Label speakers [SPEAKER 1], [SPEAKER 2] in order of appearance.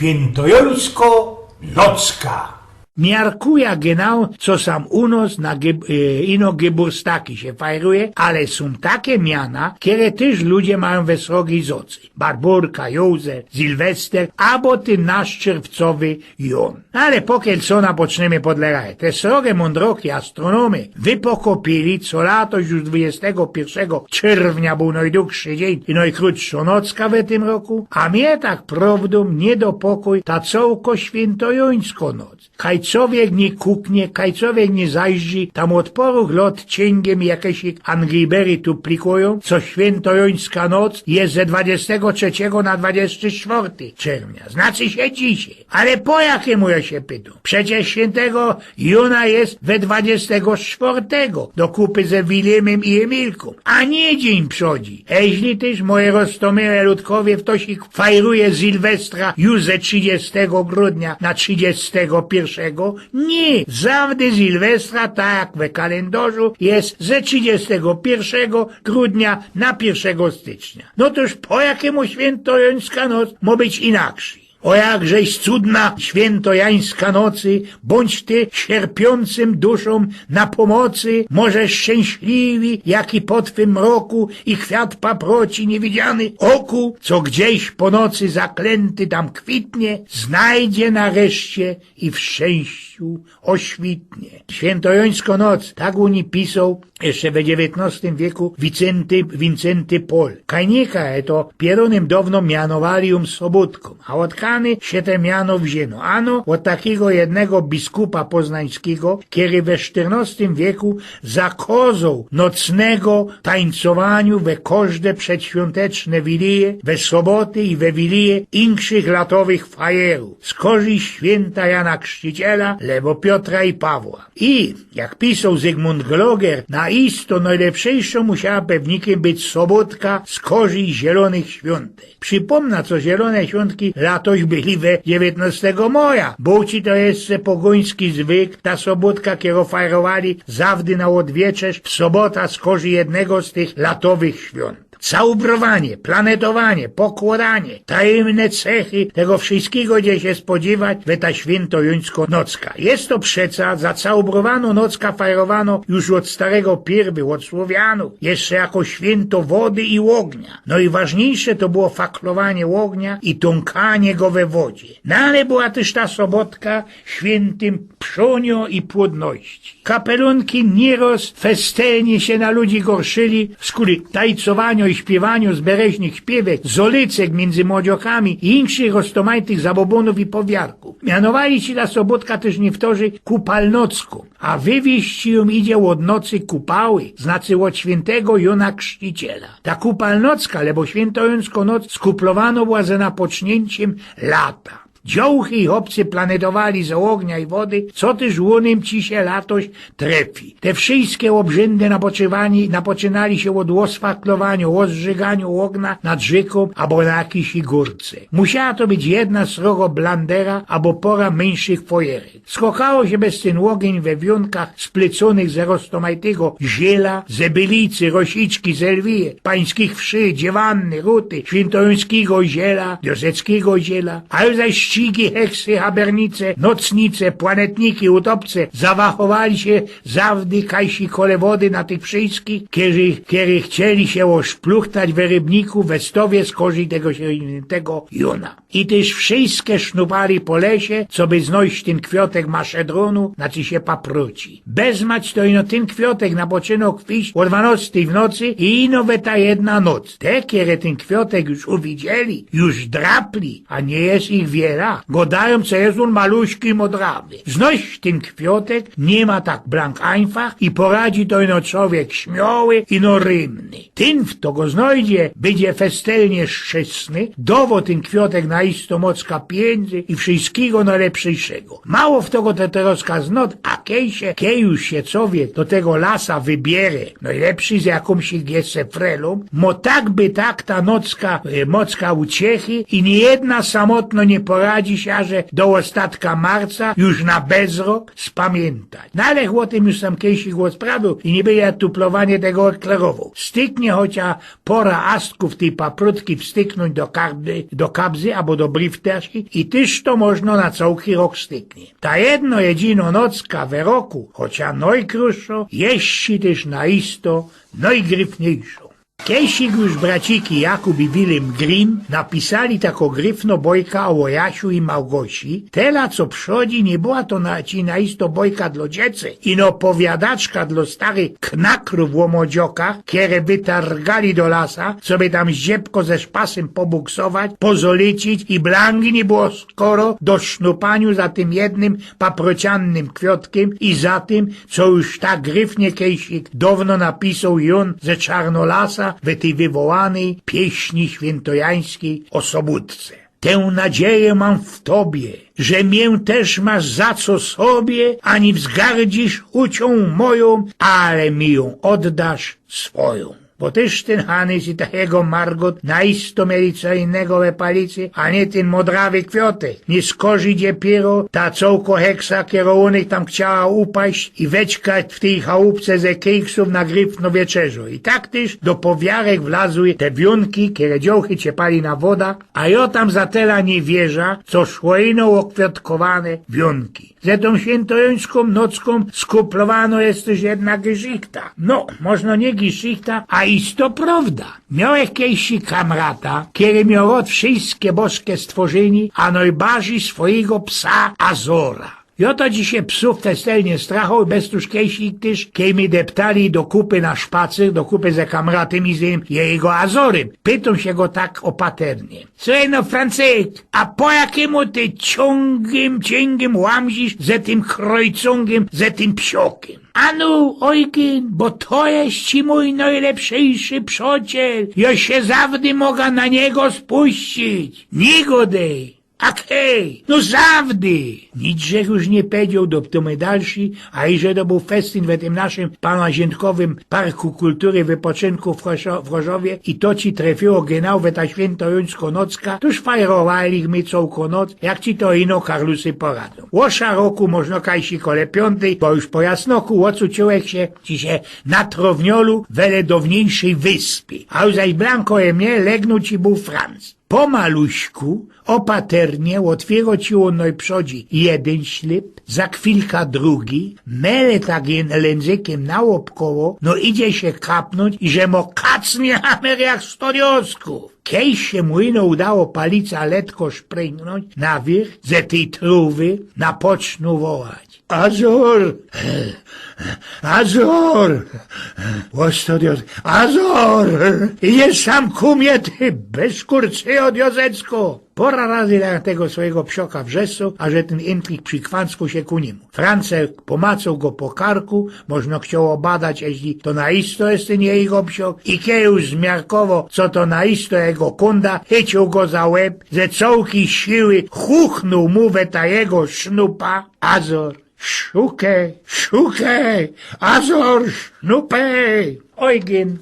[SPEAKER 1] Świętojońsko-nocka.
[SPEAKER 2] Miarkuja genau, co sam u nas na ino geburstaki się fajruje, ale są takie miana, które też ludzie mają we srogiej zocy. Barburka, Józef, Sylwester, albo ten nasz czerwcowy Jon. Ale pokiel co napoczniemy podlegać. Te srogie mądroki astronomy wypokopili, co lato już 21 czerwnia był najdłuższy dzień i najkrótsza nocka w tym roku, a mnie tak prawdą nie dopokój ta cołko świętojońsko noc. Kaj człowiek nie kuknie, kaj człowiek nie zajrzy, tam od poru lot cięgiem jakieś Anglibery tu plikują, co świętojońska noc jest ze 23 na 24 czerwnia. Znaczy się dzisiaj. Ale po jakiemu ja się pytam? Przecież świętego Jona jest we 24 do kupy ze Wilimem i Emilką, a nie dzień przodzi. Jeśli też moje roztomile ludkowie w to się fajruje Sylwestra już ze 30 grudnia na 31, nie, zawdy Sylwestra, tak jak we kalendarzu, jest ze 31 grudnia na 1 stycznia. No toż po jakiemu świętojońska noc ma być inaczej? O jakżeś cudna świętojańska nocy, bądź ty cierpiącym duszom na pomocy, może szczęśliwi, jaki po twym roku i kwiat paproci niewidziany oku, co gdzieś po nocy zaklęty tam kwitnie, znajdzie nareszcie i w szczęściu oświtnie. Świętojońsko noc, tak uni pisał jeszcze w XIX wieku Wincenty Pol. Kajnika to pieronym dawno mianowali sobotką, a odkany się te miano wzięno. Ano od takiego jednego biskupa poznańskiego, który we XIV wieku zakazał nocnego tańcowaniu we każde przedświąteczne wilije, we soboty i we wilije inszych latowych fajerów. Z korzyści święta Jana Chrzciciela, lebo Piotra i Pawła. I, jak pisał Zygmunt Gloger, na isto najlepszejszą musiała pewnikiem być sobotka z korzyści zielonych świątek. Przypomnę, co zielone świątki latoś byli we 19 maja, bo ci to jeszcze pogoński zwyk, ta sobotka, którą fajrowali zawdy na odwieczerz w sobota z korzyści jednego z tych latowych świąt. Całubrowanie, planetowanie, pokładanie, tajemne cechy tego wszystkiego, gdzie się spodziewać we ta świętojońsko nocka. Jest to przeca za całubrowaną nocka fajrowano już od starego pierwy, od Słowianów, jeszcze jako święto wody i ognia. No i ważniejsze to było faklowanie ognia i tąkanie go we wodzie. No ale była też ta sobotka świętym pszonio i płodności. Kapelunki nieraz festynie się na ludzi gorszyli w skóry tajcowaniu i śpiewaniu z bereźnych śpiewek, zolycek między młodziokami i inszych roztomajtych zabobonów i powiarków. Mianowali ci ta sobotka też niewtorzy kupalnocką, a wywieźć ją idzie od nocy kupały, znaczy od świętego Jona Chrzciciela. Ta kupalnocka, lebo świętojońsko noc skuplowano była za napocznięciem lata. Dziołchy i chłopcy planetowali z ognia i wody, co też łonym ci się latoś trefi. Te wszystkie obrzędy napoczynali się od łosfaklowania, łosżyganiu ognia nad rzeką albo na jakiejś górce. Musiała to być jedna srogo blandera albo pora mniejszych fojerek. Skokało się bez ten ogień we wionkach spleconych z roztomajtego ziela, zebylicy, rosiczki, zelwije, pańskich wszy, dziewanny, ruty, świętojońskiego ziela, dioseckiego ziela, ale zaś ścigi, heksy, habernice, nocnice, planetniki, utopce zawachowali się zawdy kajsi kole wody na tych wszystkich, kiedy chcieli się oszpluchtać we rybniku we stowie z korzy tego świętego Jona. I też wszystkie sznupali po lesie, co by znojść ten kwiatek maszedronu, znaczy się paproci. Bezmać to ino ten kwiatek napoczyno kwiść o 12 w nocy i ino we ta jedna noc. Te, kiedy ten kwiatek już uwidzieli, już drapli, a nie jest ich wiele, godają, co jest on maluśki i modrawy. Znojść ten kwiatek nie ma tak blank einfach i poradzi to ino człowiek śmiały i no rymny. Ten, kto go znajdzie, będzie festelnie szczęsny, dowo ten kwiatek na isto mocka pieniędzy i wszystkiego najlepszejszego. Mało w tego te teraz znot, a kej już się człowiek do tego lasa wybierze, najlepszy z jakąś giesę frelą, mo tak by tak ta mocka uciechy i nie jedna samotno nie poradzi radzi się, że do ostatka marca już na bezrok spamiętać. No ale o tym już sam kiedyś głos prawił i niby ja tuplowanie tego eklerował. Styknie chociaż pora astków tej paprutki wstyknąć do kabzy albo do briftaszki i tyż to można na całki rok styknie. Ta jedno jedzino nocka w roku, chociaż najkrótszą, jeści też naisto najgryfniejszą. Kiedyś już braciki Jakub i Willem Grimm napisali taką gryfno bojka o Jasiu i Małgosi. Tela, co przodzi, nie była to naisto bojka dla dziecy, ino opowiadaczka dla starych knakrów w łomodziokach, które wytargali do lasa, sobie tam zdziepko ze szpasem pobuksować, pozolicić i blangi nie było skoro do sznupaniu za tym jednym paprociannym kwiotkiem i za tym, co już tak gryfnie Kejsik dawno napisał Jun ze Czarnolasa w tej wywołanej pieśni świętojańskiej o Sobótce. Tę nadzieję mam w tobie, że mię też masz za co sobie, ani wzgardzisz ucią moją, ale mi ją oddasz swoją. Bo też ten Hanys i takiego Margot naisto mieli co innego we palicy, a nie ten modrawy kwiotek. Nie skorzy dopiero ta cołko heksa, kierowonych tam chciała upaść i weczkać w tej chałupce ze keksów na gryfno wieczerzą. I tak też do powiarek wlazły te wiunki, które dziołchy ciepali na wodach, a ja tam za tela nie wierza, co szłoiną okwiatkowane wiunki. Ze tą świętojańską nocką skuplowano jest też jedna geschichta. No, można nie geschichta, a isto prawda. Miałeś kiedyś kamrata, który miał od wszystkie boskie stworzeni, a najbardziej swojego psa Azora. I oto dzisiaj psów festelnie strachał, bez tuż kiedyś też, kiedy mi deptali do kupy na szpacer, do kupy ze kamratem i z jego Azorem. Pytam się go tak opaternie. Słuchaj no, Francek, a po jakiemu ty ciągiem łamzisz ze tym krojcungiem, ze tym psiokiem? Anu, ojgien, bo to jest ci mój najlepszejszy przyjaciel. Ja się zawdy mogę na niego spuścić. Nigodej. Akej, no zawdy! Nic już nie powiedział do ptomy dalszy, a i że to był festyn w tym naszym panaziętkowym Parku Kultury Wypoczynku w Chorzowie i to ci trafiło genau we ta świętojańska nocka, toż fajrowali ich my całką noc, jak ci to ino Karlusy poradzą. Łosza roku można kajsi kole piątej, bo już po jasnoku łocu człowiek się na trowniolu wele dawniejszej wyspie, a już zaś blanko je mnie legnął ci był Franc. Po maluśku, opaternie, otwiero ci ono i przodzi jeden ślip, za chwilka drugi, mele tak językiem nałobkowo, no idzie się kapnąć i że mo kacnie hamer jak storiosków. Kiej się mu ino udało palica letko szprygnąć na wierzch ze tej truwy na pocznu wołać. Azor! Azor! Azor! Idziesz sam ku mnie, ty bez kurcy od Jozecko! Pora razy na tego swojego psioka wrzesł, a że ten intrik przy kwancku się ku niemu. Francek pomacał go po karku, można chciało badać, jeśli to naisto jest ten jego psiok, i kiejuż zmiarkowo, co to naisto jego kunda, chycił go za łeb, ze cołki siły chuchnął mu we ta jego sznupa. Azor! Szukaj! Azor! Sznupej! Ojgien!